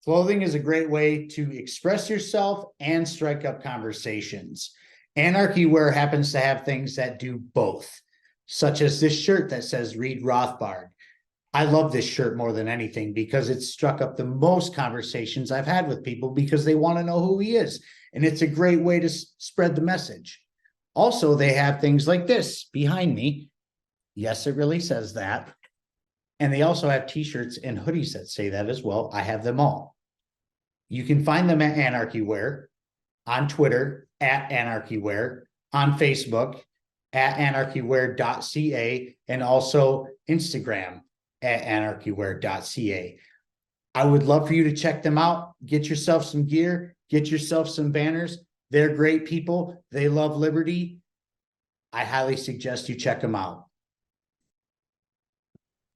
Clothing is a great way to express yourself and strike up conversations. Anarchy Wear happens to have things that do both, such as this shirt that says Reed Rothbard. I love this shirt more than anything because it struck up the most conversations I've had with people because they want to know who he is. And it's a great way to spread the message. Also, they have things like this behind me. Yes, it really says that. And they also have t-shirts and hoodies that say that as well. I have them all. You can find them at Anarchy Wear, on Twitter at Anarchy Wear, on Facebook at AnarchyWear.ca, and also Instagram at AnarchyWear.ca. I would love for you to check them out. Get yourself some gear, get yourself some banners. They're great people. They love liberty. I highly suggest you check them out.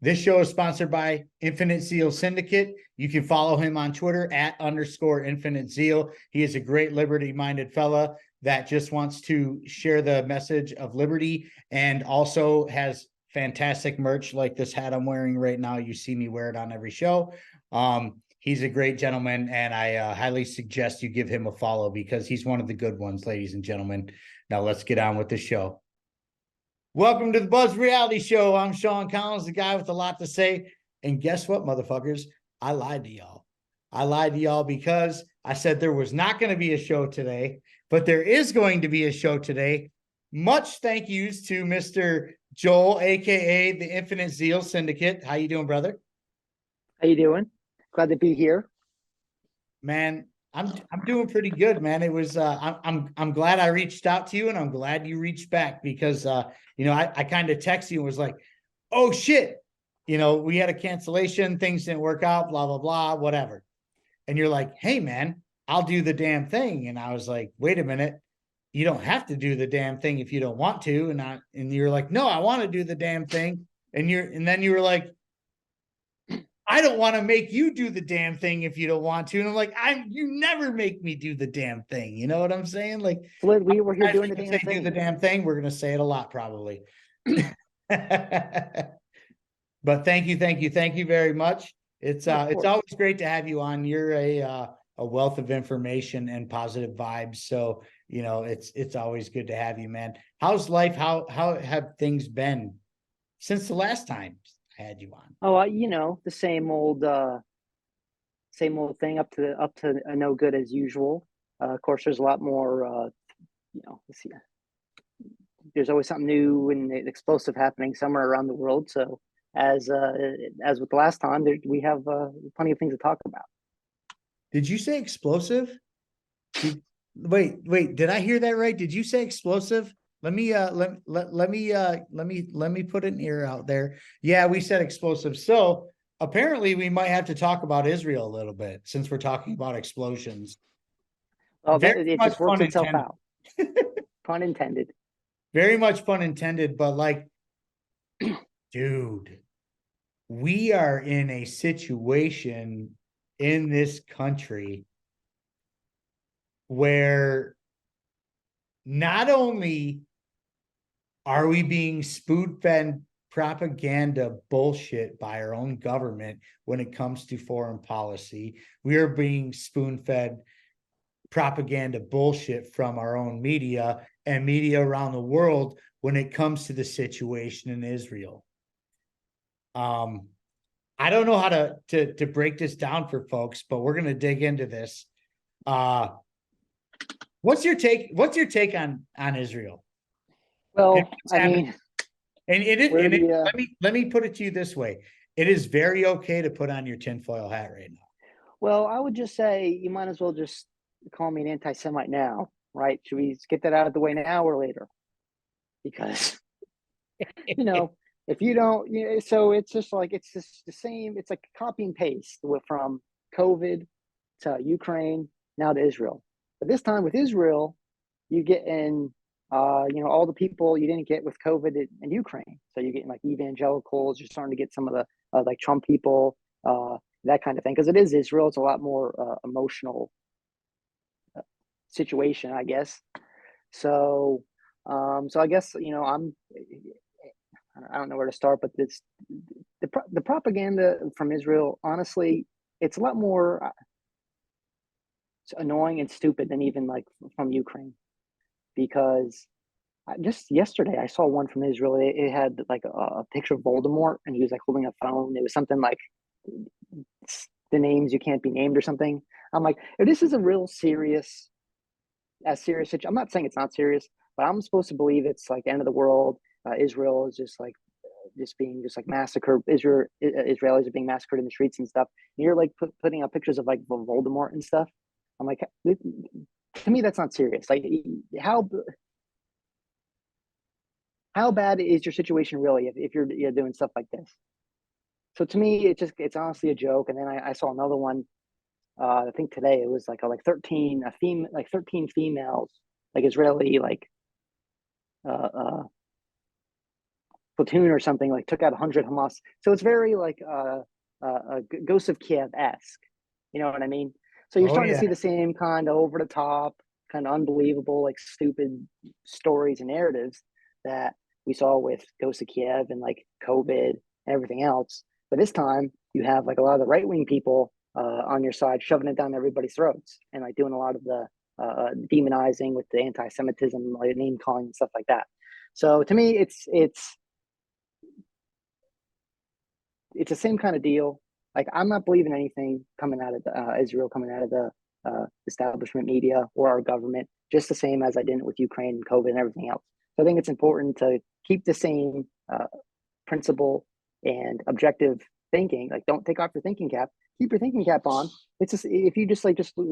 This show is sponsored by Infinite Zeal Syndicate. You can follow him on Twitter at _Infinite Zeal. He is a great liberty-minded fella that just wants to share the message of liberty and also has fantastic merch like this hat I'm wearing right now. You see me wear it on every show. He's a great gentleman, and I highly suggest you give him a follow because he's one of the good ones, ladies and gentlemen. Now let's get on with the show. Welcome to the BudsReality Show. I'm Sean Collins, the guy with a lot to say. And guess what, motherfuckers? I lied to y'all. I lied to y'all because I said there was not going to be a show today, but there is going to be a show today. Much thank yous to Mr. Joel, aka the Infinite Zeal Syndicate. How you doing, brother? How you doing? Glad to be here. Man, I'm doing pretty good, man. It was I'm glad I reached out to you, and I'm glad you reached back because you know, I kind of texted you and was like, oh shit, you know, we had a cancellation, things didn't work out, blah blah blah, whatever. And you're like, hey man, I'll do the damn thing. And I was like, wait a minute, you don't have to do the damn thing if you don't want to. And you're like, no, I want to do the damn thing. And then you were like, I don't want to make you do the damn thing if you don't want to. And I'm like, you never make me do the damn thing. You know what I'm saying? Like, Flint, we were here doing the damn thing. Do the damn thing. We're going to say it a lot, probably. But thank you very much. It's always great to have you on. You're a wealth of information and positive vibes. So, you know, it's always good to have you, man. How's life? How have things been since the last time I had you on? Oh, you know, the same old thing, up to a no good as usual. Of course, there's a lot more. You know, there's always something new and explosive happening somewhere around the world. So, as with the last time, we have plenty of things to talk about. Did you say explosive? Wait, did I hear that right? Did you say explosive? Let me put an ear out there. Yeah, we said explosive. So apparently we might have to talk about Israel a little bit since we're talking about explosions. Well, it just works itself out. Pun intended. Very much pun intended, but like, dude, we are in a situation in this country where not only are we being spoon-fed propaganda bullshit by our own government when it comes to foreign policy, we are being spoon-fed propaganda bullshit from our own media and media around the world when it comes to the situation in Israel. I don't know how to break this down for folks, but we're going to dig into this. What's your take on Israel? Well, I mean, let me put it to you this way. It is very okay to put on your tinfoil hat right now. Well, I would just say you might as well just call me an anti-Semite now, right? Should we get that out of the way now or later? Because, you know, if you don't, you know, so it's just the same. It's like copy and paste from COVID to Ukraine, now to Israel. But this time with Israel, you get in, you know, all the people you didn't get with COVID in Ukraine. So you're getting like evangelicals, you're starting to get some of the like Trump people, that kind of thing. Because it is Israel, it's a lot more emotional situation, I guess. So, so I guess, you know, I don't know where to start, but the propaganda from Israel, honestly, it's a lot more. annoying and stupid than even like from Ukraine, because just yesterday I saw one from Israel. It had like a picture of Voldemort, and he was like holding a phone. It was something like the names you can't be named or something. I'm like, if this is a real serious, I'm not saying it's not serious, but I'm supposed to believe it's like end of the world. Israel is just like being just like massacred. Israelis are being massacred in the streets and stuff. And you're like putting up pictures of like Voldemort and stuff. I'm like, to me, that's not serious. Like, how bad is your situation really if you're doing stuff like this? So to me, it's honestly a joke. And then I saw another one. I think today it was like 13 13 females, like Israeli like platoon or something, like took out 100 Hamas. So it's very like Ghost of Kiev-esque. You know what I mean? So you're starting to see the same kind of over the top, kind of unbelievable, like stupid stories and narratives that we saw with Ghost of Kiev and like COVID and everything else. But this time you have like a lot of the right wing people on your side shoving it down everybody's throats and like doing a lot of the demonizing with the anti-Semitism, like name calling and stuff like that. So to me, it's the same kind of deal. Like, I'm not believing anything coming out of Israel, coming out of the establishment media or our government, just the same as I didn't with Ukraine and COVID and everything else. So I think it's important to keep the same principle and objective thinking. Like, don't take off your thinking cap. Keep your thinking cap on. It's just, if you just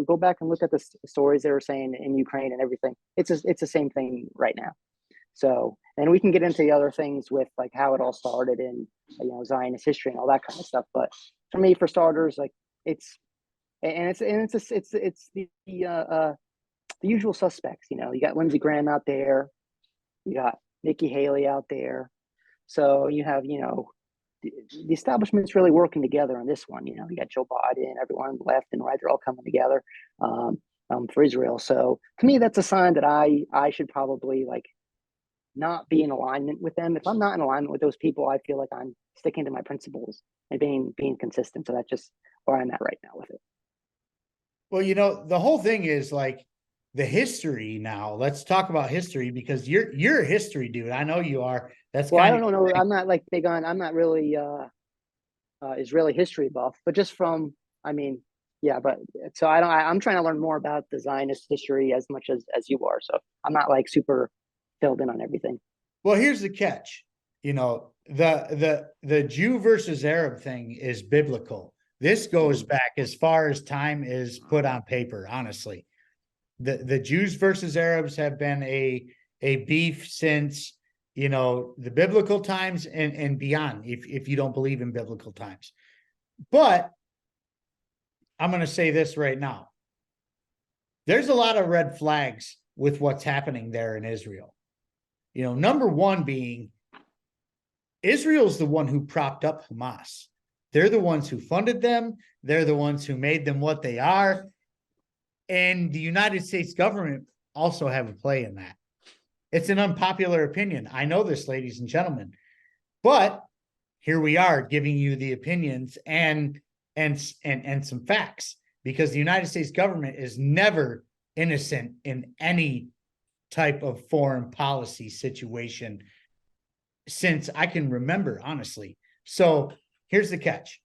go back and look at the stories they were saying in Ukraine and everything, it's the same thing right now. So, and we can get into the other things with like how it all started in, Zionist history and all that kind of stuff. But for me, for starters, like it's the usual suspects. You got Lindsey Graham out there, you got Nikki Haley out there. So you have, the establishment's really working together on this one. You got Joe Biden, everyone left and right, they're all coming together for Israel. So to me, that's a sign that I should probably like not be in alignment with them. If I'm not in alignment with those people, I feel like I'm sticking to my principles and being consistent. So that's just where I'm at right now with it. Well, the whole thing is like the history now. Let's talk about history, because you're a history dude. I know you are. That's well, I don't know. I'm not like big on. I'm not really Israeli history buff, but just from. I mean, yeah, but so I'm trying to learn more about the Zionist history as much as you are. So I'm not like super filled in on everything. Well, here's the catch. The Jew versus Arab thing is biblical. This goes back as far as time is put on paper, honestly. The Jews versus Arabs have been a beef since, the biblical times and beyond, if you don't believe in biblical times. But I'm going to say this right now. There's a lot of red flags with what's happening there in Israel. Number one being Israel's the one who propped up Hamas. They're the ones who funded them. They're the ones who made them what they are. And the United States government also have a play in that. It's an unpopular opinion. I know this, ladies and gentlemen. But here we are giving you the opinions and some facts, because the United States government is never innocent in any type of foreign policy situation since I can remember, honestly. So here's the catch.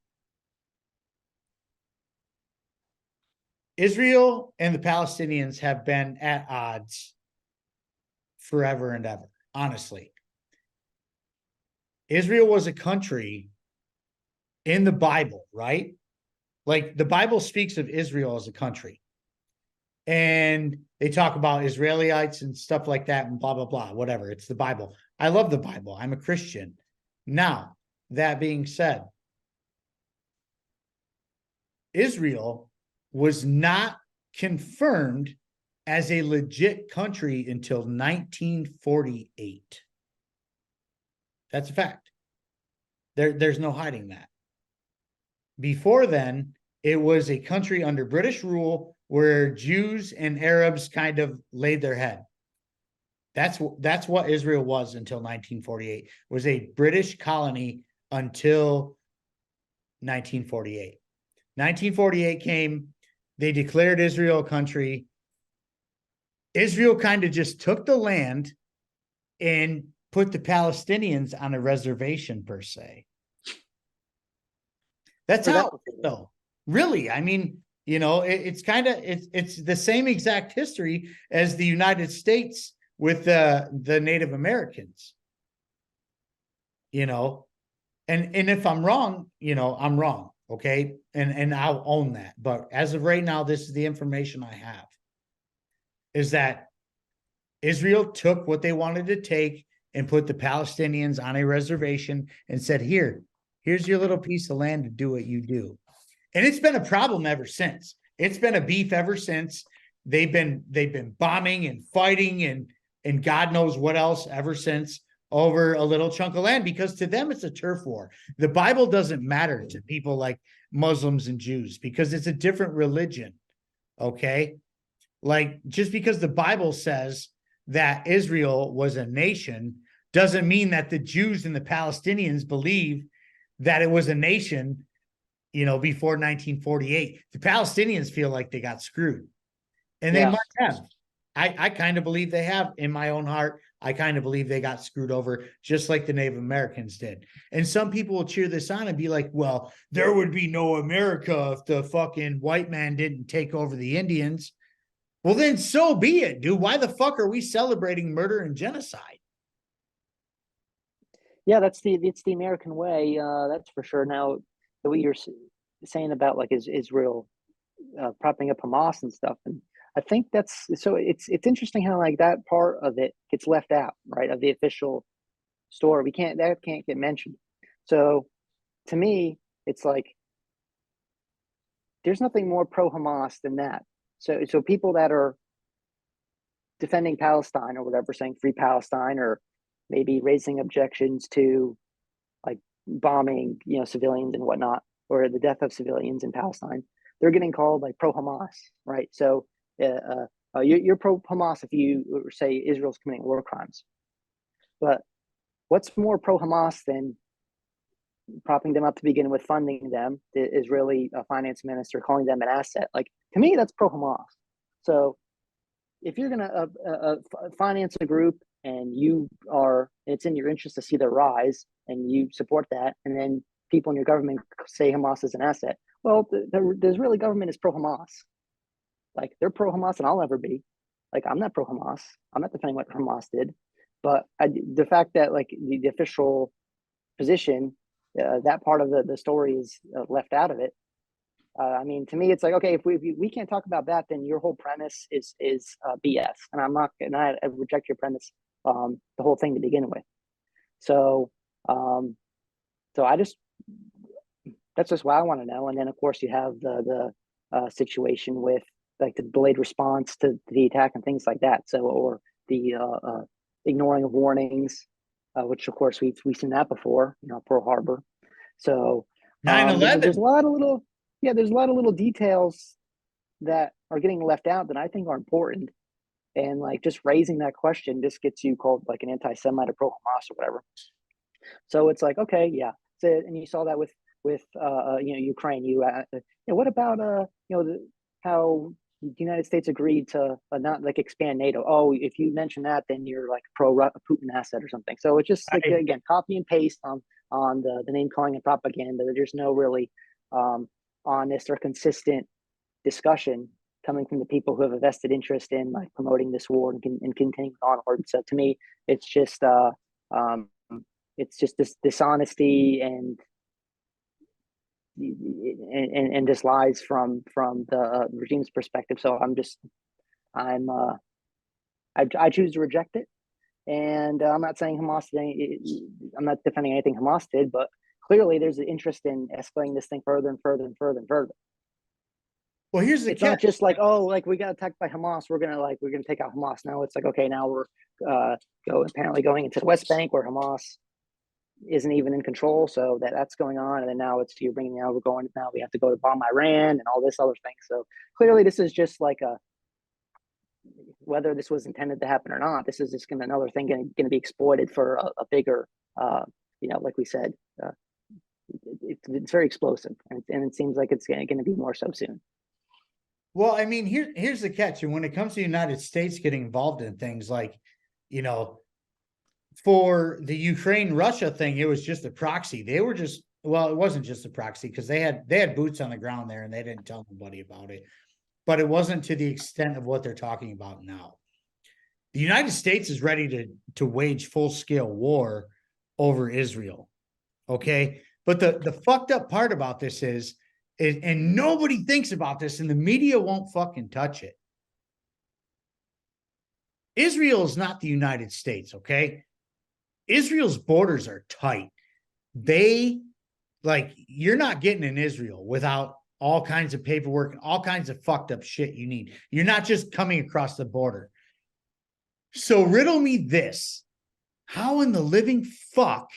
Israel and the Palestinians have been at odds forever and ever, honestly. Israel was a country in the Bible, right? Like, the Bible speaks of Israel as a country. And they talk about Israelites and stuff like that and blah, blah, blah, whatever. It's the Bible. I love the Bible. I'm a Christian. Now, that being said, Israel was not confirmed as a legit country until 1948. That's a fact. There's no hiding that. Before then, it was a country under British rule where Jews and Arabs kind of laid their head. That's what Israel was until 1948. It was a British colony until 1948. 1948 came. They declared Israel a country. Israel kind of just took the land and put the Palestinians on a reservation per se. That's how, though. Really, I mean, it's kind of it's the same exact history as the United States with the Native Americans. And if I'm wrong, I'm wrong. Okay, and I'll own that. But as of right now, this is the information I have. Is that Israel took what they wanted to take and put the Palestinians on a reservation and said, here's your little piece of land to do what you do. And it's been a problem ever since. It's been a beef ever since. They've been bombing and fighting and God knows what else ever since over a little chunk of land, because to them it's a turf war. The Bible doesn't matter to people like Muslims and Jews because it's a different religion. Okay? Like, just because the Bible says that Israel was a nation doesn't mean that the Jews and the Palestinians believe that it was a nation, before 1948. The Palestinians feel like they got screwed. And they might have. I kind of believe they have. In my own heart, I kind of believe they got screwed over just like the Native Americans did. And some people will cheer this on and be like, well, there would be no America if the fucking white man didn't take over the Indians. Well, then so be it, dude. Why the fuck are we celebrating murder and genocide? Yeah, it's the American way. That's for sure. Now, the way you're saying about like is Israel propping up Hamas and stuff, and I think that's so. It's interesting how like that part of it gets left out, right, of the official story. That can't get mentioned. So, to me, it's like there's nothing more pro Hamas than that. So people that are defending Palestine or whatever, saying free Palestine, or maybe raising objections to like bombing, civilians and whatnot, or the death of civilians in Palestine, they're getting called like pro Hamas, right? So you're pro Hamas if you say Israel's committing war crimes. But what's more pro Hamas than propping them up to begin with, funding them, the Israeli finance minister calling them an asset? Like, to me, that's pro Hamas. So if you're going to finance a group and it's in your interest to see their rise and you support that, and then people in your government say Hamas is an asset, well, the Israeli government is pro Hamas. Like, they're pro Hamas, and I'll never be. Like, I'm not pro Hamas. I'm not defending what Hamas did. But the fact that like the official position, that part of the story is left out of it. I mean, to me, it's like, okay, if we can't talk about that, then your whole premise is BS, and I reject your premise, the whole thing to begin with. So, that's just what I want to know. And then, of course, you have the situation with like the delayed response to the attack and things like that. So, or the ignoring of warnings, which of course we've seen that before, Pearl Harbor. So 9/11. there's a lot of little details that are getting left out that I think are important. And like just raising that question just gets you called like an anti-Semite or pro Hamas or whatever. So it's like, okay, yeah. So, and you saw that with Ukraine. What about how the United States agreed to not like expand NATO? Oh, if you mention that, then you're like pro Putin asset or something. So it's just like, again, copy and paste on the name calling and propaganda. There's no really honest or consistent discussion coming from the people who have a vested interest in like promoting this war and continuing onward. So to me, it's just this dishonesty and this lies from the regime's perspective. So I choose to reject it. And I'm not saying Hamas did I'm not defending anything Hamas did, but clearly there's an interest in escalating this thing further and further and further and further. Well, here's the it's not just like, oh, like we got attacked by Hamas, we're gonna take out Hamas. Now it's like, okay, now we're apparently going into the West Bank where Hamas isn't even in control, so that's going on, and then now we have to go to bomb Iran and all this other thing. So clearly this is just like whether this was intended to happen or not, this is just another thing going to be exploited for a bigger, like we said, it's very explosive, and it seems like it's going to be more so soon. Well, I mean, here's the catch. And when it comes to the United States getting involved in things like, you know, for the Ukraine-Russia thing, it was just a proxy. They were just, well, it wasn't just a proxy because they had boots on the ground there and they didn't tell nobody about it. But it wasn't to the extent of what they're talking about now. The United States is ready to wage full-scale war over Israel. Okay. But the fucked up part about this is, and nobody thinks about this, and the media won't fucking touch it. Israel is not the United States, okay? Israel's borders are tight. You're not getting in Israel without all kinds of paperwork and all kinds of fucked up shit you need. You're not just coming across the border. So riddle me this. How in the living fuck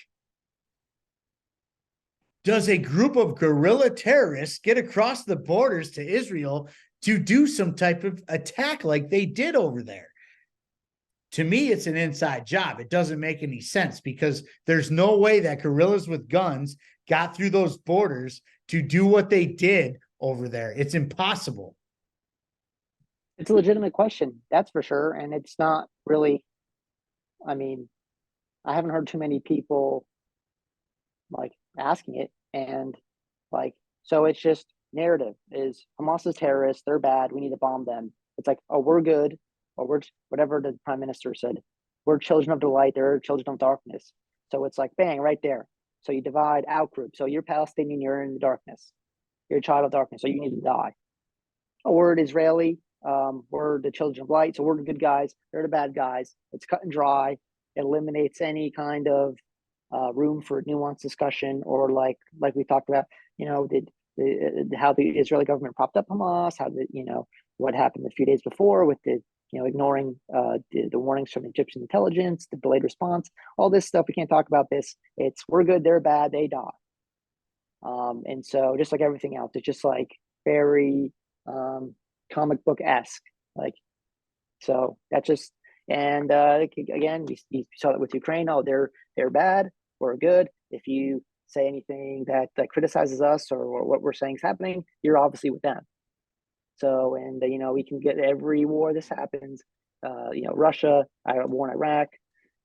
does a group of guerrilla terrorists get across the borders to Israel to do some type of attack like they did over there? To me, it's an inside job. It doesn't make any sense because there's no way that guerrillas with guns got through those borders to do what they did over there. It's impossible. It's a legitimate question, that's for sure. And it's not really, I mean, I haven't heard too many people like asking it. And like, so it's just narrative is Hamas is terrorists, they're bad, we need to bomb them. It's like, oh, we're good, or we're whatever the prime minister said, we're children of the light, they're children of darkness. So it's like bang right there. So you divide out groups. So you're Palestinian, you're in the darkness, you're a child of darkness, so you need to die. Oh, we're Israeli, we're the children of light, so we're the good guys, they're the bad guys. It's cut and dry. It eliminates any kind of room for nuanced discussion, or like we talked about, how the Israeli government propped up Hamas, how what happened a few days before with the ignoring the warnings from Egyptian intelligence, the delayed response, all this stuff. We can't talk about this. It's we're good, they're bad, they die. And so just like everything else, it's just like very comic book-esque. Like, so that's just, and again, we saw that with Ukraine. Oh, they're bad, we're good. If you say anything that criticizes us or what we're saying is happening, you're obviously with them. So, and we can get every war this happens. Russia, war in Iraq.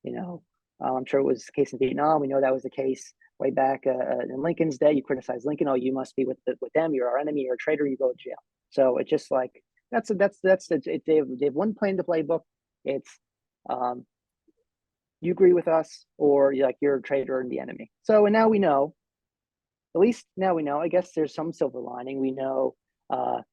I'm sure it was the case in Vietnam. We know that was the case way back in Lincoln's day. You criticize Lincoln, oh, you must be with them. You're our enemy. You're a traitor. You go to jail. So it's just like they have one play in the playbook. It's you agree with us, or you're a traitor and the enemy. So, and now we know. At least now we know. I guess there's some silver lining. We know the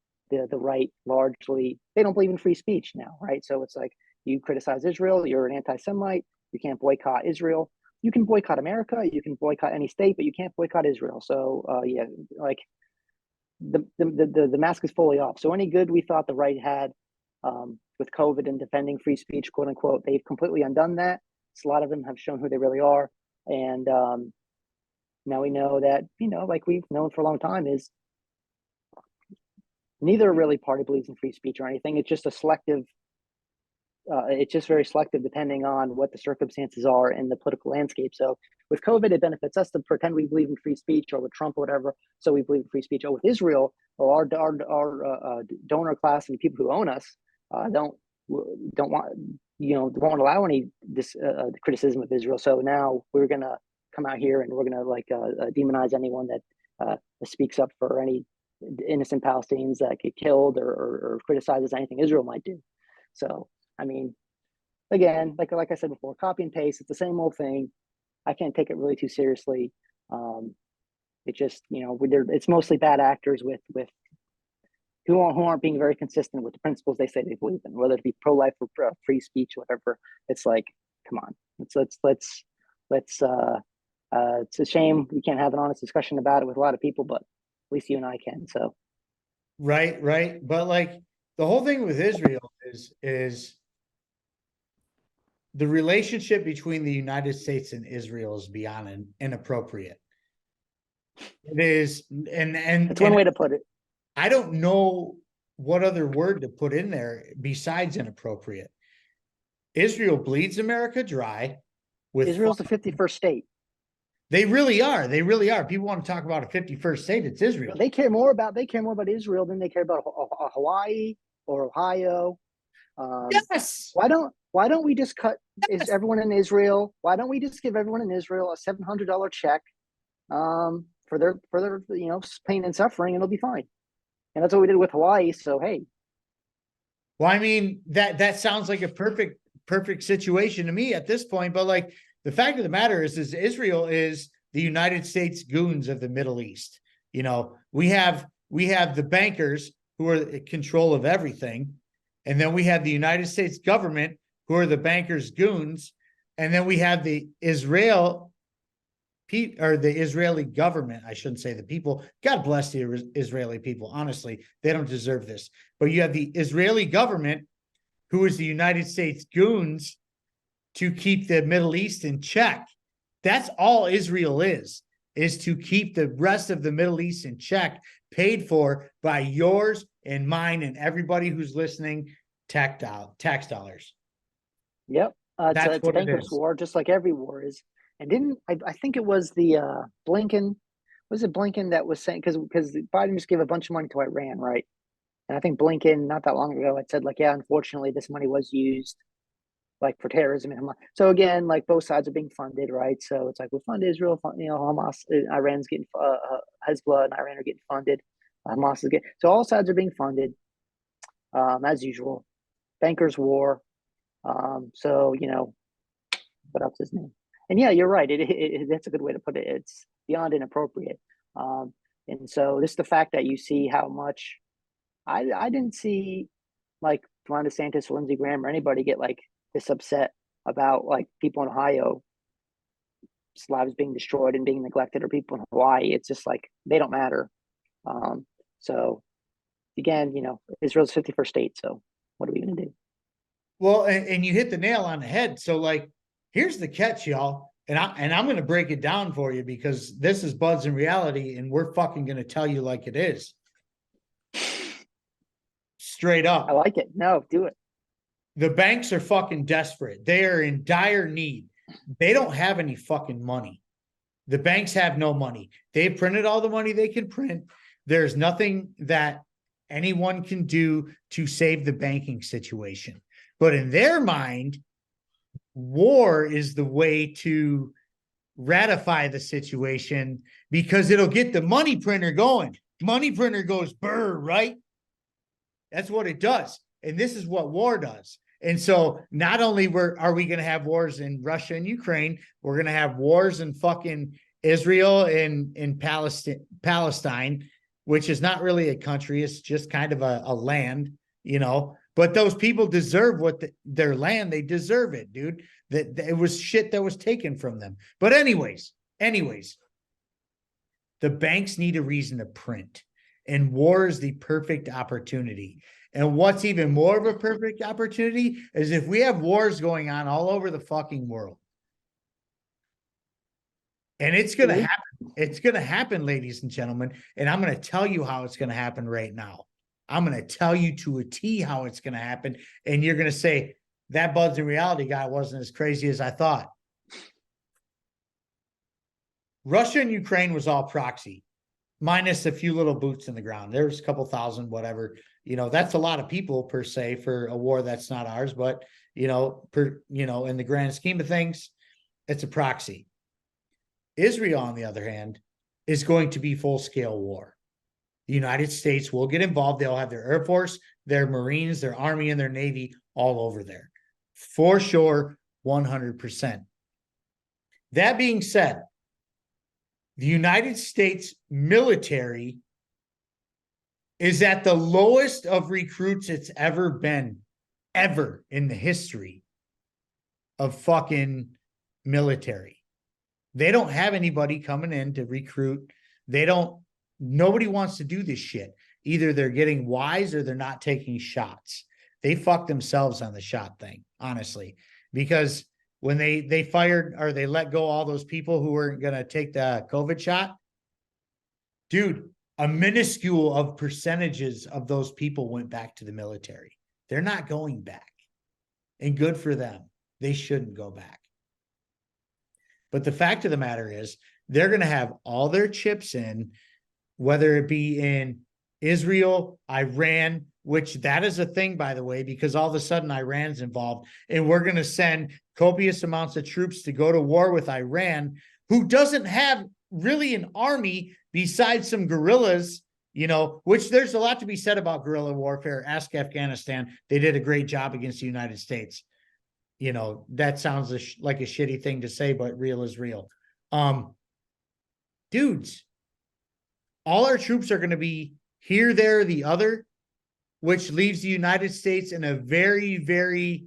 right largely, they don't believe in free speech now, right? So it's like you criticize Israel, you're an anti-Semite, you can't boycott Israel. You can boycott America, you can boycott any state, but you can't boycott Israel. So yeah, like the mask is fully off. So any good we thought the right had with COVID and defending free speech, quote unquote, they've completely undone that. So a lot of them have shown who they really are. And now we know that, like we've known for a long time, is neither really party believes in free speech or anything. It's just a selective, it's just very selective depending on what the circumstances are in the political landscape. So with COVID, it benefits us to pretend we believe in free speech, or with Trump or whatever, so we believe in free speech. Or with Israel, or our donor class and people who own us don't want, won't allow any criticism of Israel. So now we're going to come out here and we're going to demonize anyone that speaks up for any innocent Palestinians that get killed, or criticizes anything Israel might do. So, I mean, again, like I said before, copy and paste. It's the same old thing. I can't take it really too seriously. It just, it's mostly bad actors with who aren't being very consistent with the principles they say they believe in, whether it be pro-life or free speech, or whatever. It's like, come on, let's. It's a shame we can't have an honest discussion about it with a lot of people, but at least you and I can. So, right. But like the whole thing with Israel is the relationship between the United States and Israel is beyond inappropriate. It is, and it's one way to put it. I don't know what other word to put in there besides inappropriate. Israel bleeds America dry. Israel's the 51st state. They really are. They really are. People want to talk about a 51st state. It's Israel. They care more about Israel than they care about Hawaii or Ohio. Yes. Why don't we just cut is everyone in Israel? Why don't we just give everyone in Israel a $700 check for their pain and suffering, and it'll be fine. And that's what we did with Hawaii. So hey, well, I mean that sounds like a perfect situation to me at this point. But like the fact of the matter is Israel is the United States goons of the Middle East. You know, we have the bankers who are in control of everything, and then we have the United States government who are the bankers' goons, and then we have the Israeli government. I shouldn't say the people. God bless the Israeli people. Honestly, they don't deserve this. But you have the Israeli government, who is the United States goons, to keep the Middle East in check. That's all Israel is to keep the rest of the Middle East in check, paid for by yours and mine and everybody who's listening, tax dollars. Yep. It's a banker's war, just like every war is. And I think it was the Blinken, was it Blinken that was saying, because Biden just gave a bunch of money to Iran, right? And I think Blinken, not that long ago, had said, like, yeah, unfortunately, this money was used like for terrorism. And so again, like both sides are being funded, right? So it's like we fund Israel, Hamas, Iran's getting Hezbollah and Iran are getting funded. Hamas is getting, so all sides are being funded, as usual. Bankers' war. So what else is new? And yeah, you're right. That's a good way to put it. It's beyond inappropriate. And so this is the fact that you see how much I didn't see like Ron DeSantis or Lindsey Graham or anybody get like this upset about like people in Ohio slabs being destroyed and being neglected, or people in Hawaii. It's just like they don't matter. So again, Israel's 51st state. So what are we gonna do? Well, and you hit the nail on the head. So like, here's the catch, y'all. And I'm going to break it down for you because this is BudsNReality, and we're fucking going to tell you like it is. Straight up. I like it. No, do it. The banks are fucking desperate. They are in dire need. They don't have any fucking money. The banks have no money. They've printed all the money they can print. There's nothing that anyone can do to save the banking situation. But in their mind, war is the way to ratify the situation because it'll get the money printer going. Money printer goes brr, right? That's what it does. And this is what war does. And so not only are we going to have wars in Russia and Ukraine, we're going to have wars in fucking Israel and in Palestine, which is not really a country. It's just kind of a land, But those people deserve their land. They deserve it, dude. That it was shit that was taken from them. But anyways, the banks need a reason to print, and war is the perfect opportunity. And what's even more of a perfect opportunity is if we have wars going on all over the fucking world. And it's going to happen. It's going to happen, ladies and gentlemen. And I'm going to tell you how it's going to happen right now. I'm going to tell you to a T how it's going to happen. And you're going to say, that BudsNReality guy wasn't as crazy as I thought. Russia and Ukraine was all proxy, minus a few little boots in the ground. There's a couple thousand, whatever. That's a lot of people per se for a war that's not ours. But, in the grand scheme of things, it's a proxy. Israel, on the other hand, is going to be full-scale war. The United States will get involved. They'll have their Air Force, their Marines, their Army, and their Navy all over there. For sure, 100%. That being said, the United States military is at the lowest of recruits it's ever been, ever in the history of fucking military. They don't have anybody coming in to recruit. Nobody wants to do this shit. Either they're getting wise or they're not taking shots. They fucked themselves on the shot thing, honestly, because when they fired or they let go all those people who weren't going to take the COVID shot, dude, a minuscule of percentages of those people went back to the military. They're not going back, and good for them. They shouldn't go back. But the fact of the matter is they're going to have all their chips in, whether it be in Israel, Iran, which that is a thing, by the way, because all of a sudden Iran's involved, and we're going to send copious amounts of troops to go to war with Iran, who doesn't have really an army besides some guerrillas, which there's a lot to be said about guerrilla warfare. Ask Afghanistan. They did a great job against the United States. That sounds like a shitty thing to say, but real is real. Dudes, all our troops are going to be here, there, the other, which leaves the United States in a very, very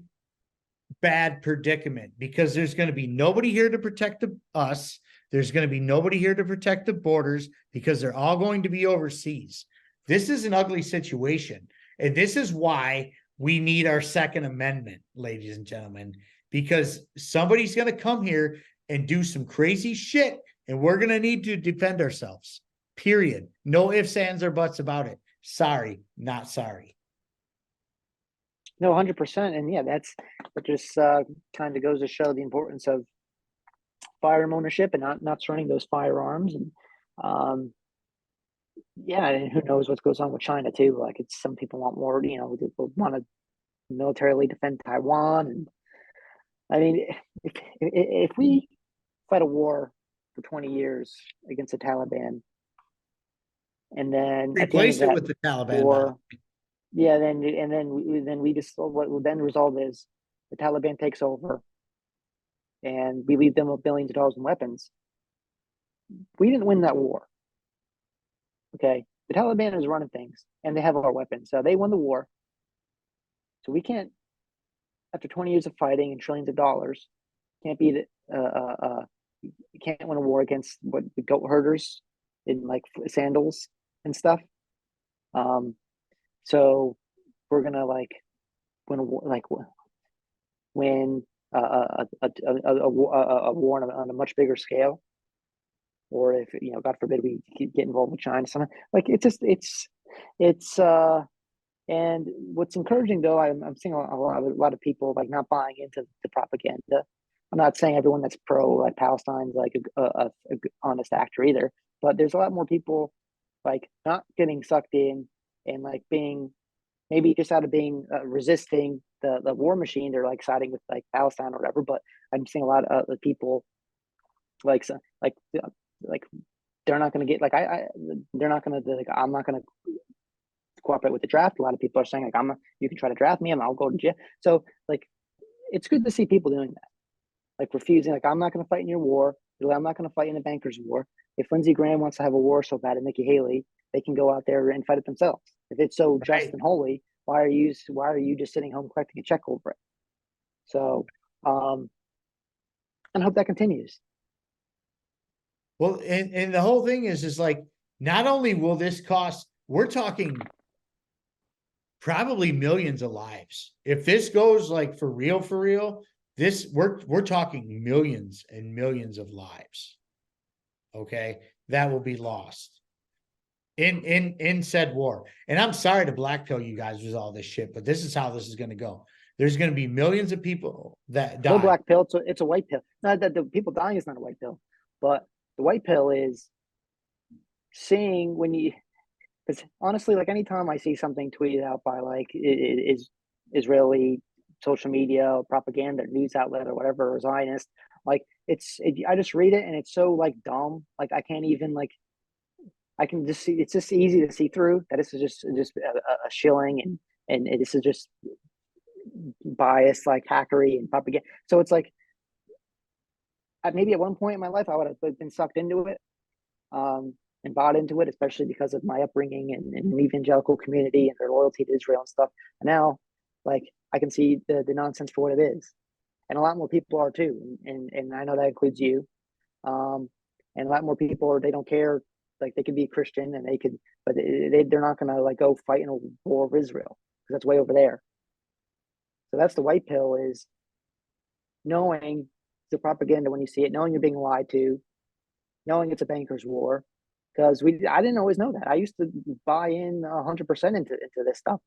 bad predicament, because there's going to be nobody here to protect us. There's going to be nobody here to protect the borders, because they're all going to be overseas. This is an ugly situation. And this is why we need our Second Amendment, ladies and gentlemen, because somebody's going to come here and do some crazy shit, and we're going to need to defend ourselves. Period. No ifs, ands, or buts about it. Sorry, not sorry. No, 100%. And yeah, that just kind of goes to show the importance of firearm ownership and not surrendering those firearms. And yeah, and who knows what goes on with China too. Like, it's some people want more, people want to militarily defend Taiwan. And I mean, if we fight a war for 20 years against the Taliban, and then replace it with the Taliban war, yeah, then we just, what will then resolve is the Taliban takes over, and we leave them with billions of dollars in weapons. We didn't win that war. Okay, the Taliban is running things, and they have our weapons, so they won the war. So we can't, after 20 years of fighting and trillions of dollars, can't be you can't win a war against what, the goat herders in like sandals and stuff. So we're gonna win a war, win a war on a much bigger scale, or if God forbid we get involved with China, something like it's and what's encouraging though, I'm seeing a lot of people like not buying into the propaganda. I'm not saying everyone that's pro Palestine's like a honest actor either, but there's a lot more people like not getting sucked in and like being maybe just out of being resisting the war machine. They're like siding with like Palestine or whatever. But I'm seeing a lot of people like they're not going to get they're not going to like, I'm not going to cooperate with the draft. A lot of people are saying like, you can try to draft me and I'll go to jail. So like, it's good to see people doing that, like refusing, like, I'm not going to fight in your war. I'm not going to fight in the bankers' war. If Lindsey Graham wants to have a war so bad and Nikki Haley, they can go out there and fight it themselves. If it's so just and holy, why are you just sitting home collecting a check over it? So, and I hope that continues. Well, and the whole thing is like, not only will this cost, we're talking probably millions of lives. If this goes like for real, this we're talking millions and millions of lives. Okay, that will be lost in said war. And I'm sorry to black pill you guys with all this shit, but this is how this is going to go. There's going to be millions of people that die. No black pill. It's a white pill. Not that the people dying is not a white pill, but the white pill is seeing when you. Because honestly, like anytime I see something tweeted out by like Israeli social media or propaganda news outlet or whatever, or Zionist, like I just read it and it's so like dumb. Like I can't even like, I can just see, it's just easy to see through that this is just a shilling and this is just bias, like hackery and propaganda. So it's like, maybe at one point in my life, I would have been sucked into it. And bought into it, especially because of my upbringing and the evangelical community and their loyalty to Israel and stuff. And now, like, I can see the nonsense for what it is. And a lot more people are too. And I know that includes you. And a lot more people they don't care. Like, they could be a Christian and but they're not going to like go fight in a war of Israel because that's way over there. So that's the white pill, is knowing the propaganda when you see it, knowing you're being lied to, knowing it's a banker's war. Because I didn't always know that. I used to buy in 100% into this stuff.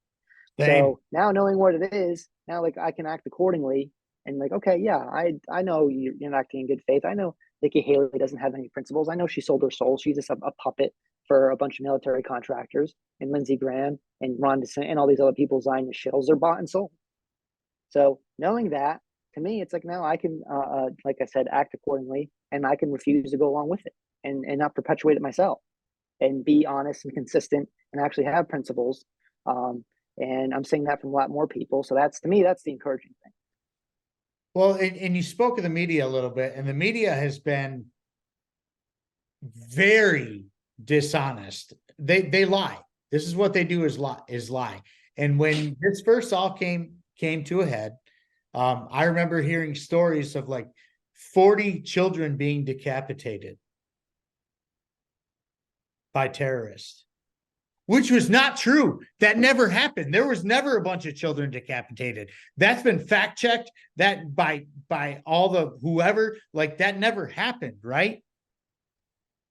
Same. So now knowing what it is, now like I can act accordingly and like, okay, yeah, I know you're acting in good faith. I know Nikki Haley doesn't have any principles. I know she sold her soul. She's just a puppet for a bunch of military contractors, and Lindsey Graham and Ron DeSantis and all these other people lying the shills are bought and sold. So knowing that, to me, it's like, no, I can, like I said, act accordingly, and I can refuse to go along with it and not perpetuate it myself, and be honest and consistent and actually have principles. And I'm seeing that from a lot more people. So that's, to me, that's the encouraging thing. Well, and you spoke of the media a little bit, and the media has been very dishonest. They lie. This is what they do, is lie. And when this first all came to a head, I remember hearing stories of like 40 children being decapitated by terrorists, which was not true. That never happened. There was never a bunch of children decapitated. That's been fact checked that by all the whoever, like that never happened, right?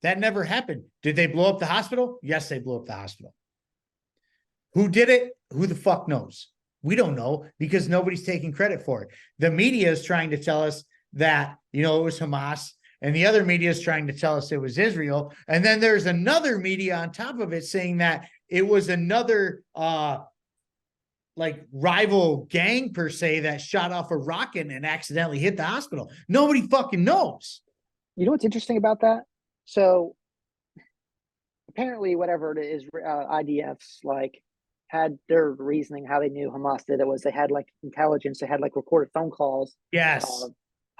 That never happened. Did they blow up the hospital? Yes, they blew up the hospital. Who did it? Who the fuck knows? We don't know, because nobody's taking credit for it. The media is trying to tell us that, it was Hamas, and the other media is trying to tell us it was Israel. And then there's another media on top of it saying that it was another like rival gang per se that shot off a rocket and accidentally hit the hospital. Nobody fucking knows. You know what's interesting about that? So apparently, whatever it is, IDFs like had their reasoning how they knew Hamas did it was they had like intelligence, they had like recorded phone calls. Yes.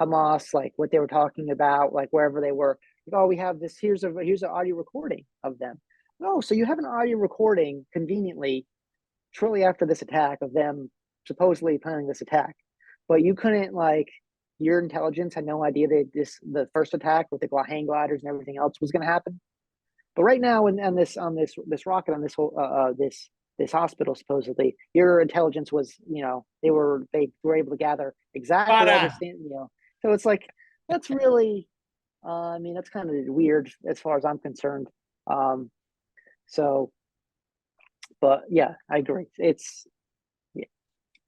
Hamas, like what they were talking about, like wherever they were. Like, oh, we have this. Here's an audio recording of them. No, so you have an audio recording conveniently shortly after this attack of them supposedly planning this attack, but you couldn't, like, your intelligence had no idea that the first attack with the hang gliders and everything else was going to happen. But right now, on this rocket, on this whole this hospital, supposedly your intelligence was, they were able to gather exactly all this, so it's like, that's really, I mean, that's kind of weird as far as I'm concerned. So, but yeah, I agree. It's,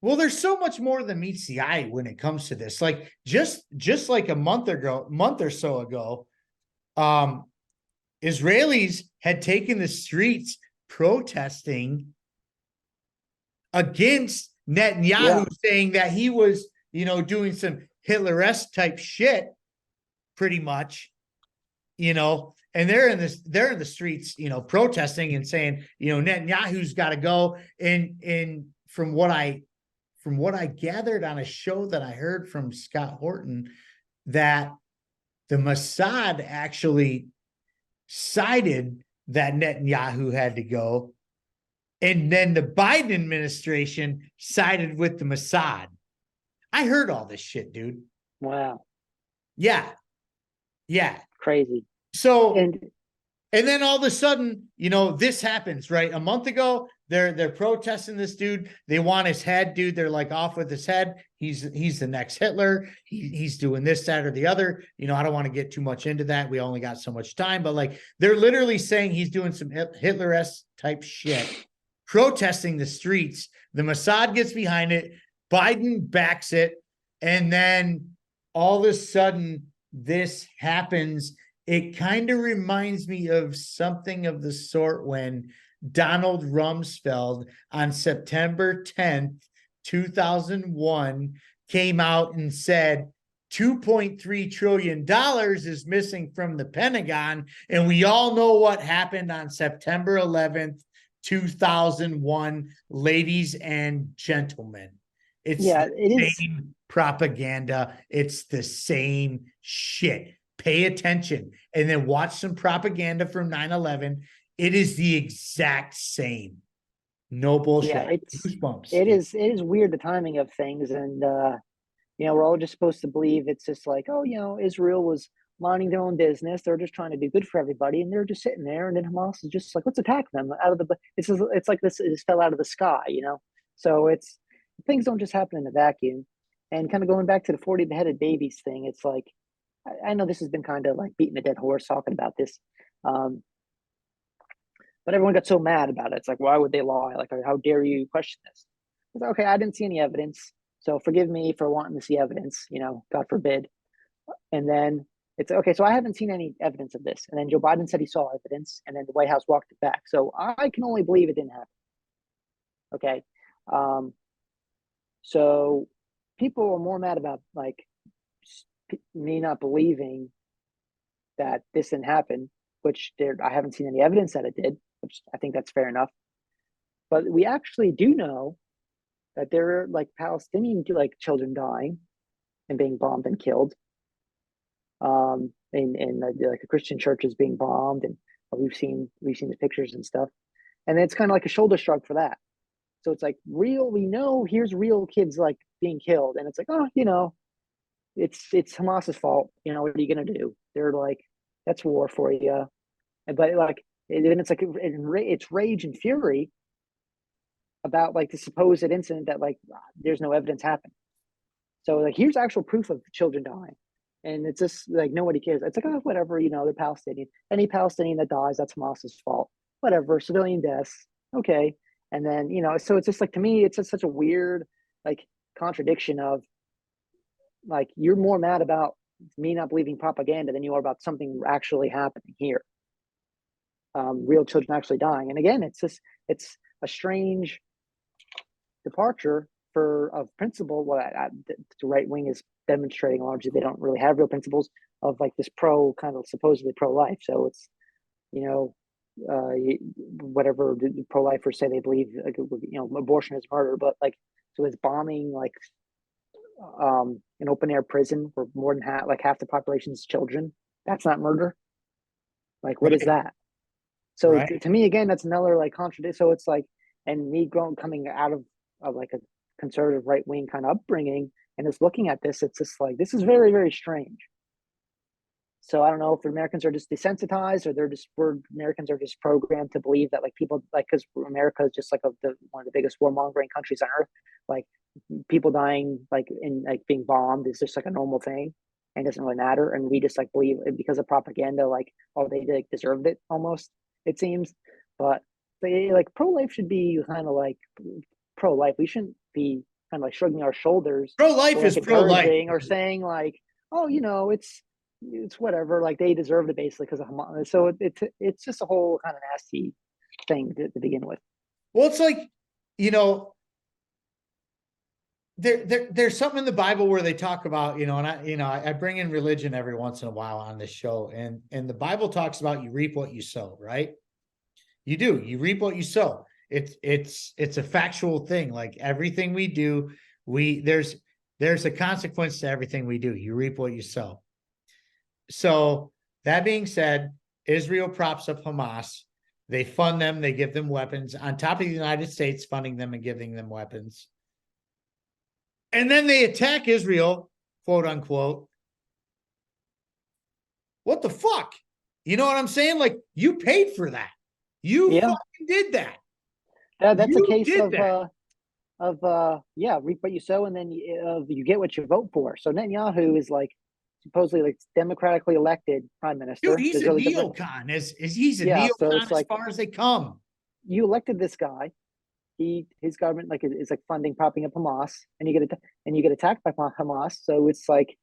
well, there's so much more than meets the eye when it comes to this. Like just like a month or so ago, Israelis had taken the streets protesting against Netanyahu, saying that he was, doing some Hitler-esque type shit, pretty much, and they're in the streets, protesting and saying, Netanyahu's got to go. And from what I gathered on a show that I heard from Scott Horton, that the Mossad actually cited that Netanyahu had to go. And then the Biden administration sided with the Mossad. I heard all this shit, dude. wow. Yeah. Crazy. So, and then all of a sudden, this happens, right? A month ago, they're protesting this dude. They want his head, dude. They're like, off with his head. He's the next Hitler. He's doing this, that, or the other. I don't want to get too much into that. We only got so much time, but like, they're literally saying he's doing some Hitler-esque type shit, protesting the streets. The Mossad gets behind it. Biden backs it. And then all of a sudden this happens. It kind of reminds me of something of the sort when Donald Rumsfeld on September 10th, 2001 came out and said $2.3 trillion is missing from the Pentagon. And we all know what happened on September 11th, 2001, ladies and gentlemen. It's the same propaganda. It's the same shit. Pay attention and then watch some propaganda from 9/11. It is the exact same. No bullshit. Yeah, Goosebumps. It is weird, the timing of things. And, we're all just supposed to believe it's just like, oh, Israel was minding their own business. They're just trying to do good for everybody. And they're just sitting there. And then Hamas is just like, let's attack them out of it's like this, it just fell out of the sky, So things don't just happen in a vacuum. And kind of going back to the 40 beheaded babies thing, it's like, I know this has been kind of like beating a dead horse talking about this. But everyone got so mad about it. It's like, why would they lie? Like, how dare you question this? It's like, okay, I didn't see any evidence. So forgive me for wanting to see evidence, God forbid. And then It's okay. So I haven't seen any evidence of this. And then Joe Biden said he saw evidence, and then the White House walked it back. So I can only believe it didn't happen. Okay. Um, so people are more mad about like me not believing that this didn't happen, which I haven't seen any evidence that it did, which I think that's fair enough. But we actually do know that there are like Palestinian like children dying and being bombed and killed. And like the Christian churches being bombed, and we've seen the pictures and stuff. And it's kind of like a shoulder shrug for that. So it's like real, we know here's real kids like being killed, and it's like, oh, it's Hamas's fault. What are you gonna do? They're like, that's war for you. But like, then it's like it's rage and fury about like the supposed incident that like there's no evidence happened. So like here's actual proof of children dying. And it's just like nobody cares. It's like, oh, whatever, they're Palestinian. Any Palestinian that dies, that's Hamas's fault. Whatever, civilian deaths, okay. And then, so it's just like, to me, it's just such a weird like contradiction of like, you're more mad about me not believing propaganda than you are about something actually happening here. Real children actually dying. And again, it's a strange departure of principle. Well, the right wing is demonstrating largely they don't really have real principles of like this supposedly pro-life. So it's, whatever the pro-lifers say they believe, like, abortion is murder, but like, so it's bombing like an open air prison where more than half the population is children. That's not murder. Like, what is that? So Right. to me, again, that's another like contradiction. So it's like, and me coming out of like a conservative right wing kind of upbringing and just looking at this, it's just like, this is very, very strange. So I don't know if Americans are just desensitized, or Americans are just programmed to believe that like people like, because America is just like one of the biggest warmongering countries on earth, like people dying like in like being bombed is just like a normal thing and doesn't really matter, and we just like believe because of propaganda, like, oh, they like deserved it almost, it seems. But they like pro-life should be kind of like pro-life. We shouldn't be kind of like shrugging our shoulders Pro-life or like is pro-life. encouraging or saying like, oh, it's whatever, like they deserved it basically because of Hamas. So it's just a whole kind of nasty thing to begin with. Well, it's like, there's something in the Bible where they talk about, and I bring in religion every once in a while on this show, and the Bible talks about you reap what you sow, right? You do, you reap what you sow. It's a factual thing. Like everything we do, there's a consequence to everything we do. You reap what you sow. So that being said, Israel props up Hamas. They fund them, they give them weapons on top of the United States funding them and giving them weapons. And then they attack Israel, quote unquote. What the fuck? You know what I'm saying? Like, you paid for that. You fucking did that. That's you a case did reap what you sow, and then you get what you vote for. So Netanyahu is like supposedly like democratically elected prime minister. Dude, he's a neocon. He's a So neocon it's as like, far as they come. you elected this guy. His government like is like propping up Hamas, and you get attacked by Hamas. So it's like,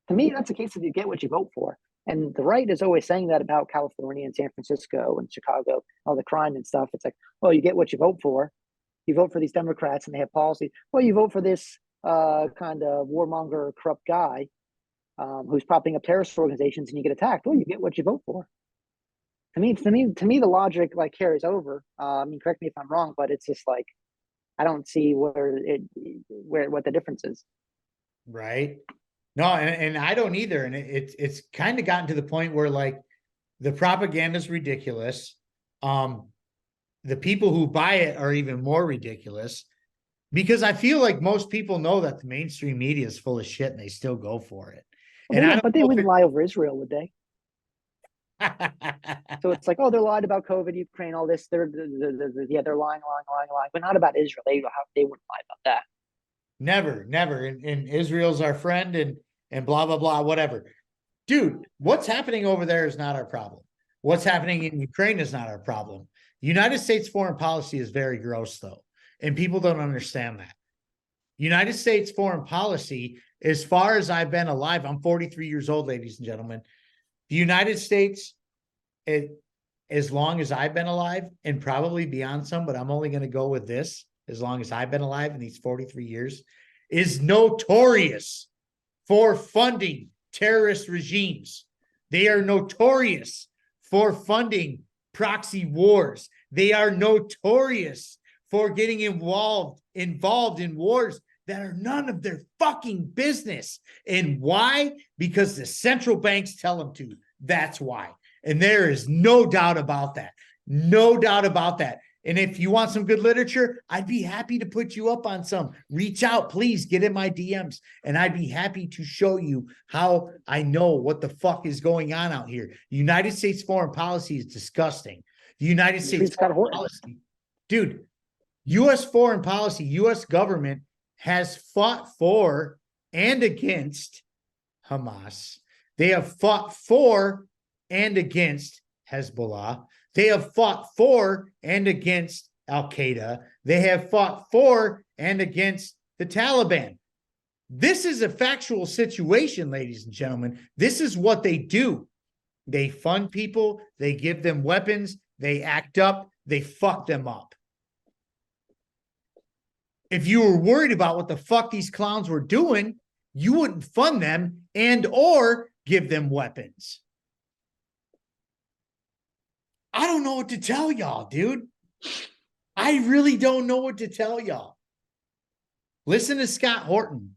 to me, that's a case of you get what you vote for. And the right is always saying that about California and San Francisco and Chicago, all the crime and stuff. It's like, well, you get what you vote for. You vote for these Democrats and they have policy. Well, you vote for this kind of warmonger, corrupt guy who's propping up terrorist organizations, and you get attacked. Well, you get what you vote for. To me, the logic like carries over. I mean, correct me if I'm wrong, but it's just like, I don't see what the difference is. Right. No, and I don't either. And it's kind of gotten to the point where like the propaganda is ridiculous. The people who buy it are even more ridiculous, because I feel like most people know that the mainstream media is full of shit and they still go for it. Well, but they wouldn't lie over Israel, would they? So it's like, oh, they're lied about COVID, Ukraine, all this. They're lying, but not about Israel. They wouldn't lie about that. Never. And Israel's our friend, and blah, blah, blah, whatever. Dude, what's happening over there is not our problem. What's happening in Ukraine is not our problem. United States foreign policy is very gross, though, and people don't understand that. United States foreign policy, as far as I've been alive, I'm 43 years old, ladies and gentlemen. The United States, as long as I've been alive, and probably beyond some, but I'm only going to go with this, as long as I've been alive in these 43 years, is notorious for funding terrorist regimes. They are notorious for funding proxy wars. They are notorious for getting involved in wars that are none of their fucking business. And why? Because the central banks tell them to. That's why. And there is no doubt about that. No doubt about that. And if you want some good literature, I'd be happy to put you up on some. Reach out, please get in my DMs, and I'd be happy to show you how I know what the fuck is going on out here. The United States foreign policy is disgusting. The United States foreign policy, dude, U.S. foreign policy, U.S. government has fought for and against Hamas. They have fought for and against Hezbollah. They have fought for and against Al-Qaeda. They have fought for and against the Taliban. This is a factual situation, ladies and gentlemen. This is what they do. They fund people. They give them weapons. They act up. They fuck them up. If you were worried about what the fuck these clowns were doing, you wouldn't fund them and or give them weapons. I don't know what to tell y'all, dude. I really don't know what to tell y'all. Listen to Scott Horton.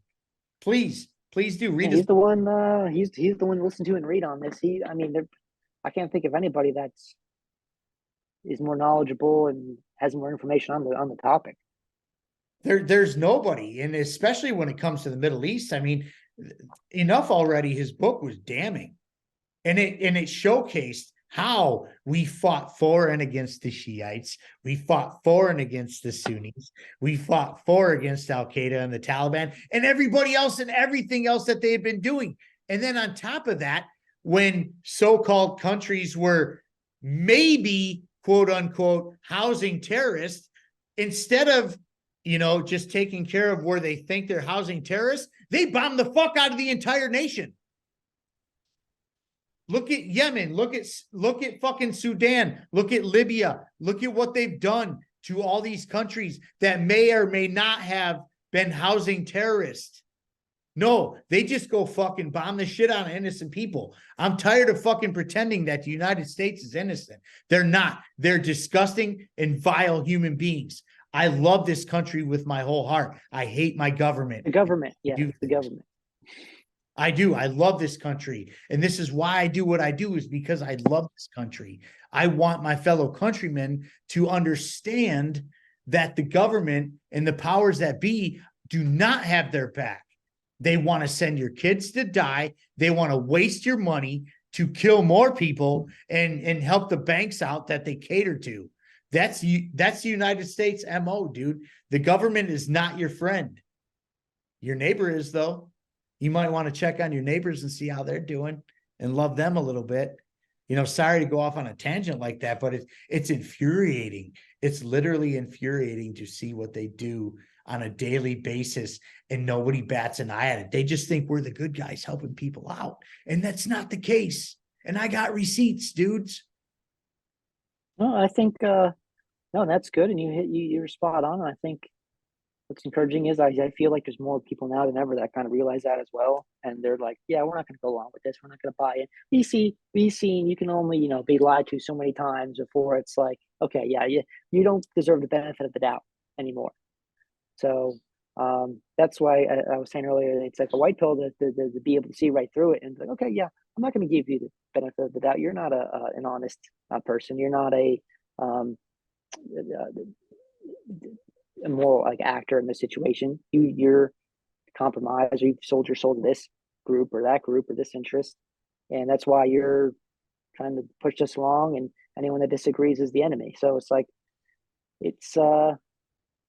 Please do read. He's the one. He's the one to listen to and read on this. I can't think of anybody is more knowledgeable and has more information on the topic. There's nobody, and especially when it comes to the Middle East. I mean, enough already. His book was damning, and it showcased how we fought for and against the Shiites. We fought for and against the Sunnis. We fought for against Al-Qaeda and the Taliban and everybody else and everything else that they had been doing. And then on top of that, when so-called countries were maybe, quote unquote, housing terrorists, instead of, just taking care of where they think they're housing terrorists, they bomb the fuck out of the entire nation. Look at Yemen. Look at fucking Sudan. Look at Libya. Look at what they've done to all these countries that may or may not have been housing terrorists. No, they just go fucking bomb the shit out of innocent people. I'm tired of fucking pretending that the United States is innocent. They're not. They're disgusting and vile human beings. I love this country with my whole heart. I hate my government. The government. Yeah, the government. I do. I love this country. And this is why I do what I do, is because I love this country. I want my fellow countrymen to understand that the government and the powers that be do not have their back. They want to send your kids to die. They want to waste your money to kill more people and help the banks out that they cater to. That's the United States MO, dude. The government is not your friend. Your neighbor is, though. You might want to check on your neighbors and see how they're doing and love them a little bit. Sorry to go off on a tangent like that, but it's infuriating. It's literally infuriating to see what they do on a daily basis, and nobody bats an eye at it. They just think we're the good guys helping people out, and that's not the case. And I got receipts, dudes. No, I think no, that's good, and you're spot on. I think what's encouraging is I feel like there's more people now than ever that kind of realize that as well, and they're like, yeah, we're not going to go along with this. We're not going to buy it. We've seen you can only be lied to so many times before it's like, okay, yeah, you don't deserve the benefit of the doubt anymore. So that's why I was saying earlier, it's like a white pill to be able to see right through it, and like, okay, yeah, I'm not going to give you the benefit of the doubt. You're not an honest person. You're not a moral actor in this situation. You're compromised, or you've sold your soul to this group or that group or this interest, and that's why you're trying to push this along, and anyone that disagrees is the enemy. So it's like, it's I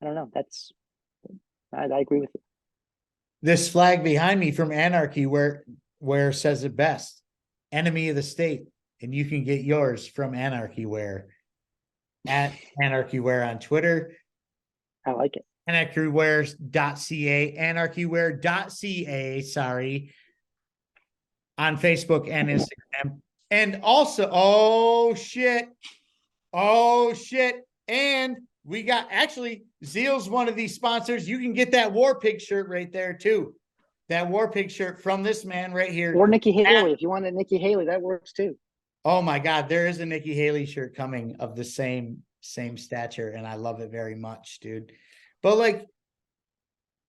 don't know, I agree with you. This flag behind me from Anarchy Wear says it best: enemy of the state. And you can get yours from Anarchy Wear at Anarchy Wear on Twitter. I like it. AnarchyWear.ca, AnarchyWear.ca, sorry, on Facebook and Instagram. And also, oh shit. And we got, actually, Zeal's one of these sponsors. You can get that War Pig shirt right there too. That War Pig shirt from this man right here. Or Nikki Haley. If you want a Nikki Haley, that works too. Oh my God, there is a Nikki Haley shirt coming of the same stature, and I love it very much, dude. But like,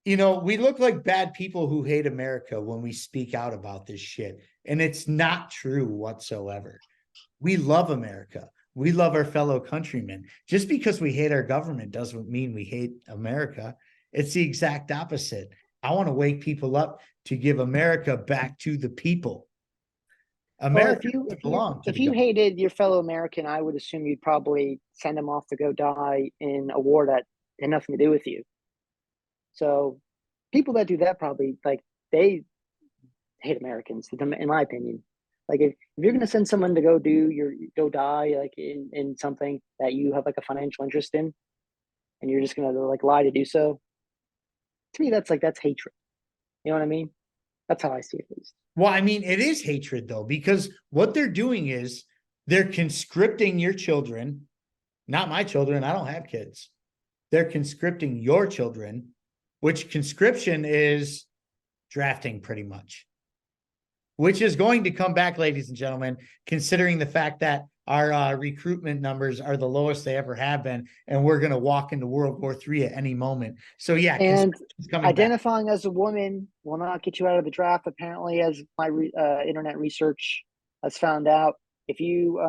you know, we look like bad people who hate America when we speak out about this shit. And it's not true whatsoever. We love America. We love our fellow countrymen. Just because we hate our government doesn't mean we hate America. It's the exact opposite. I want to wake people up to give America back to the people. America if you hated your fellow American, I would assume you'd probably send them off to go die in a war that had nothing to do with you. So people that do that probably, like, they hate Americans, in my opinion. Like, if you're gonna send someone to go die like in something that you have like a financial interest in, and you're just gonna like lie to do so, to me that's hatred. You know what I mean? That's how I see it, at least. Well, I mean, it is hatred though, because what they're doing is they're conscripting your children, not my children. I don't have kids. They're conscripting your children, which conscription is drafting pretty much, which is going to come back, ladies and gentlemen, considering the fact that our recruitment numbers are the lowest they ever have been, and we're going to walk into World War III at any moment. So yeah, and identifying as a woman will not get you out of the draft. Apparently, as my internet research has found out, if you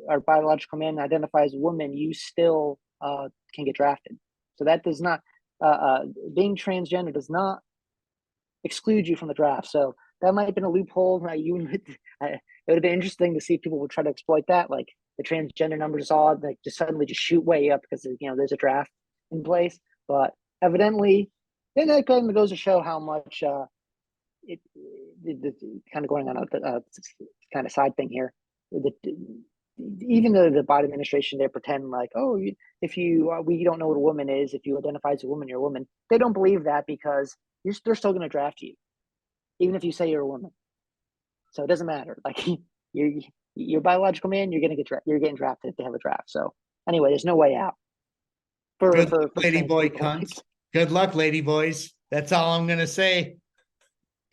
are biological man and identify as a woman, you still can get drafted. So that does not being transgender does not exclude you from the draft. So that might have been a loophole. Right? It would have been interesting to see if people would try to exploit that, like the transgender numbers all like just suddenly just shoot way up because there's a draft in place. But evidently, then that kind of goes to show how much it kind of going on a kind of side thing here. Even the Biden administration, they pretend like, oh, if we don't know what a woman is. If you identify as a woman, you're a woman. They don't believe that because they're still going to draft you, even if you say you're a woman. So it doesn't matter. Like you're a biological man, you're getting drafted if they have a draft. So anyway, there's no way out. Good luck, lady boy cunts. Good luck, lady boys. That's all I'm gonna say.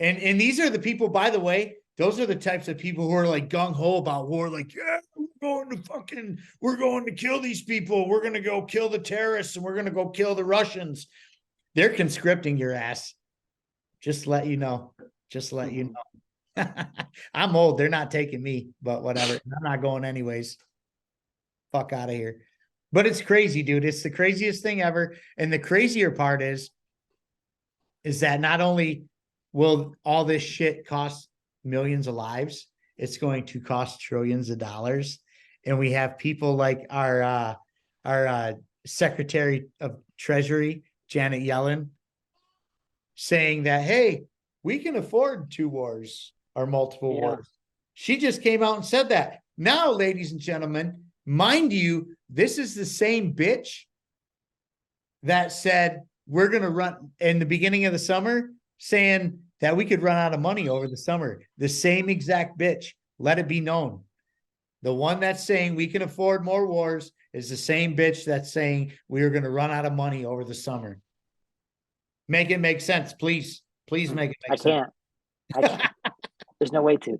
And these are the people, by the way, those are the types of people who are like gung-ho about war, like, yeah, we're going to kill these people. We're gonna go kill the terrorists and we're gonna go kill the Russians. They're conscripting your ass. Just let you know. I'm old. They're not taking me, but whatever. I'm not going anyways. Fuck out of here. But it's crazy, dude. It's the craziest thing ever. And the crazier part is that not only will all this shit cost millions of lives, it's going to cost trillions of dollars. And we have people like our Secretary of Treasury, Janet Yellen, saying that, hey, we can afford 2 wars or multiple wars. She just came out and said that. Now, ladies and gentlemen, mind you, this is the same bitch that said we're going to run in the beginning of the summer, saying that we could run out of money over the summer. The same exact bitch. Let it be known. The one that's saying we can afford more wars is the same bitch that's saying we are going to run out of money over the summer. Make it make sense, please. Please make it make sense. I can't. There's no way to.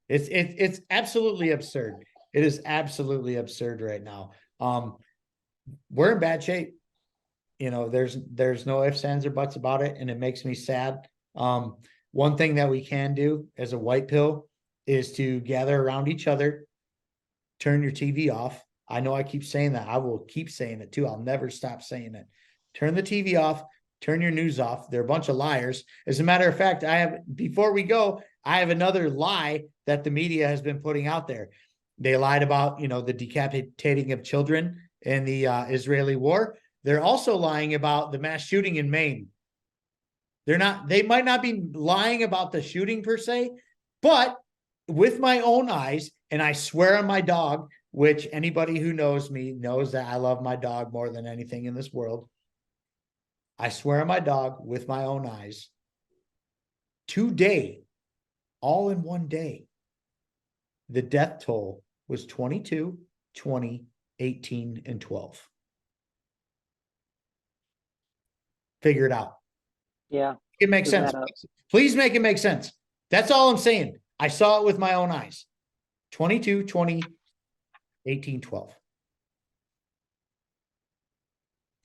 It's absolutely absurd. It is absolutely absurd right now. We're in bad shape. There's no ifs, ands, or buts about it, and it makes me sad. One thing that we can do as a white pill is to gather around each other, turn your TV off. I know I keep saying that. I will keep saying it too. I'll never stop saying it. Turn the TV off. Turn your news off. They're a bunch of liars. As a matter of fact, before we go, I have another lie that the media has been putting out there. They lied about, the decapitating of children in the Israeli war. They're also lying about the mass shooting in Maine. They might not be lying about the shooting per se, but with my own eyes, and I swear on my dog, which anybody who knows me knows that I love my dog more than anything in this world. I swear on my dog with my own eyes. Today, all in one day, the death toll was 22, 20, 18, and 12. Figure it out. Yeah. It makes sense. Please make it make sense. That's all I'm saying. I saw it with my own eyes. 22, 20, 18, 12.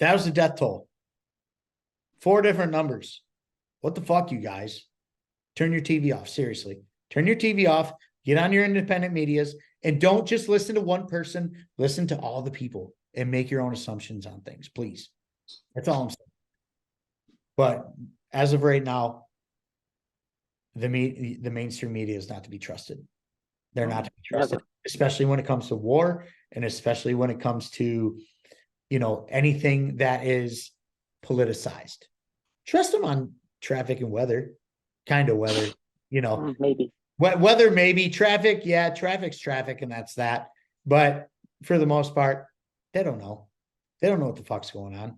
That was the death toll. 4 different numbers. What the fuck, you guys? Turn your TV off. Seriously. Turn your TV off. Get on your independent medias and don't just listen to one person. Listen to all the people and make your own assumptions on things, please. That's all I'm saying. But as of right now, the mainstream media is not to be trusted. They're not to be trusted, especially when it comes to war and especially when it comes to, anything that is politicized. Trust them on traffic and weather, kind of weather, maybe. Weather, maybe. Traffic, yeah, traffic's traffic, and that's that. But for the most part, they don't know. They don't know what the fuck's going on.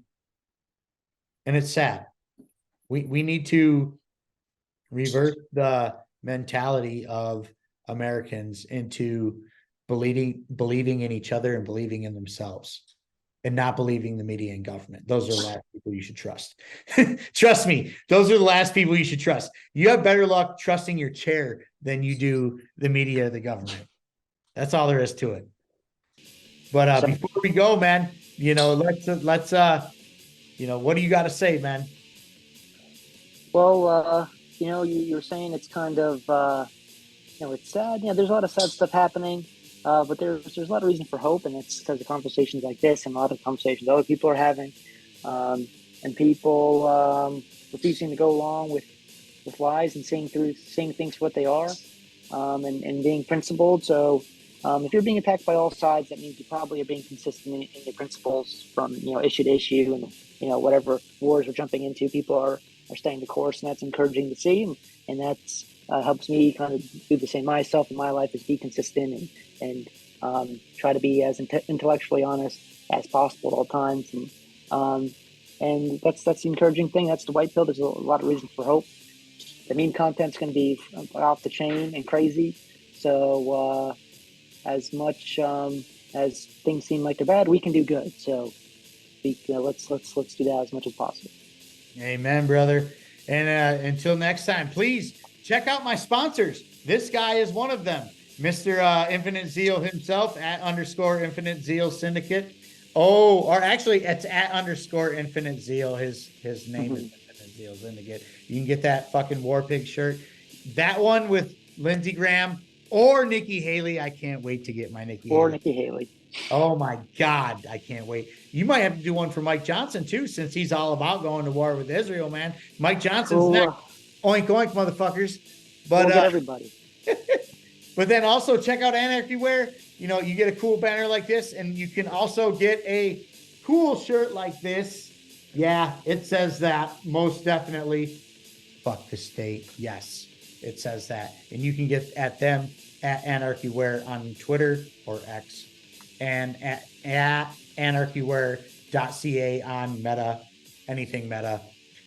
And it's sad. We need to reverse the mentality of Americans into believing in each other and believing in themselves and not believing the media and government. Those are the last people you should trust. Trust me, those are the last people you should trust. You have better luck trusting your chair than you do the media or the government. That's all there is to it. But before we go, man, let's what do you got to say, man? Well, you're saying it's kind of, it's sad. There's a lot of sad stuff happening, but there's a lot of reason for hope, and it's because of conversations like this and a lot of conversations other people are having, and people refusing to go along with lies and seeing things for what they are, and being principled. So, if you're being attacked by all sides, that means you probably are being consistent in your principles from issue to issue, and whatever wars we're jumping into, people are staying the course, and that's encouraging to see, and that's helps me kind of do the same myself in my life, is be consistent and try to be as intellectually honest as possible at all times, and that's the encouraging thing. That's the white pill. There's a lot of reasons for hope. The meme content's going to be off the chain and crazy, so as much as things seem like they're bad, we can do good. So let's do that as much as possible. Amen, brother. And until next time, please check out my sponsors. This guy is one of them, Mr. Infinite Zeal himself, @_Infinite Zeal Syndicate. Oh, or actually, it's @_Infinite Zeal. His name is Infinite Zeal Syndicate. You can get that fucking War Pig shirt. That one with Lindsey Graham or Nikki Haley. I can't wait to get my Nikki Haley. Oh my God, I can't wait. You might have to do one for Mike Johnson too, since he's all about going to war with Israel, man. Mike Johnson's next. Oink, oink, motherfuckers. But we'll get everybody. But then also check out Anarchy Wear. You get a cool banner like this, and you can also get a cool shirt like this. Yeah, it says that, most definitely. Fuck the state. Yes, it says that. And you can get at them at Anarchy Wear on Twitter or X, and at AnarchyWear.ca on Meta, anything Meta.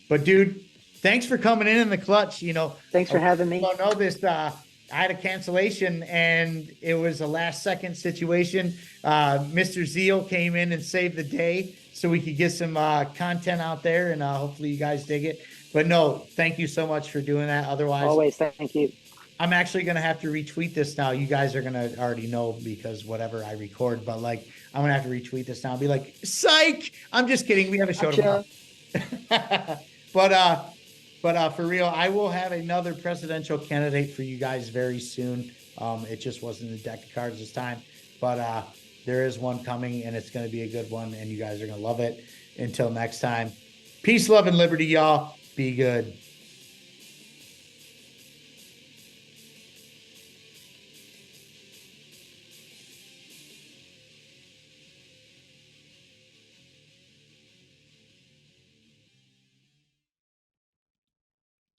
But dude, thanks for coming in the clutch. Thanks for having me. I don't know this. I had a cancellation and it was a last second situation. Mr. Zeal came in and saved the day so we could get some content out there, and hopefully you guys dig it. But no, thank you so much for doing that. Otherwise, always thank you. I'm actually going to have to retweet this now. You guys are going to already know because whatever I record, but I'm going to have to retweet this now and be like, psych. I'm just kidding. We have a show tomorrow. But for real, I will have another presidential candidate for you guys very soon. It just wasn't a deck of cards this time, but there is one coming, and it's going to be a good one, and you guys are going to love it. Until next time, peace, love, and liberty, y'all. Be good.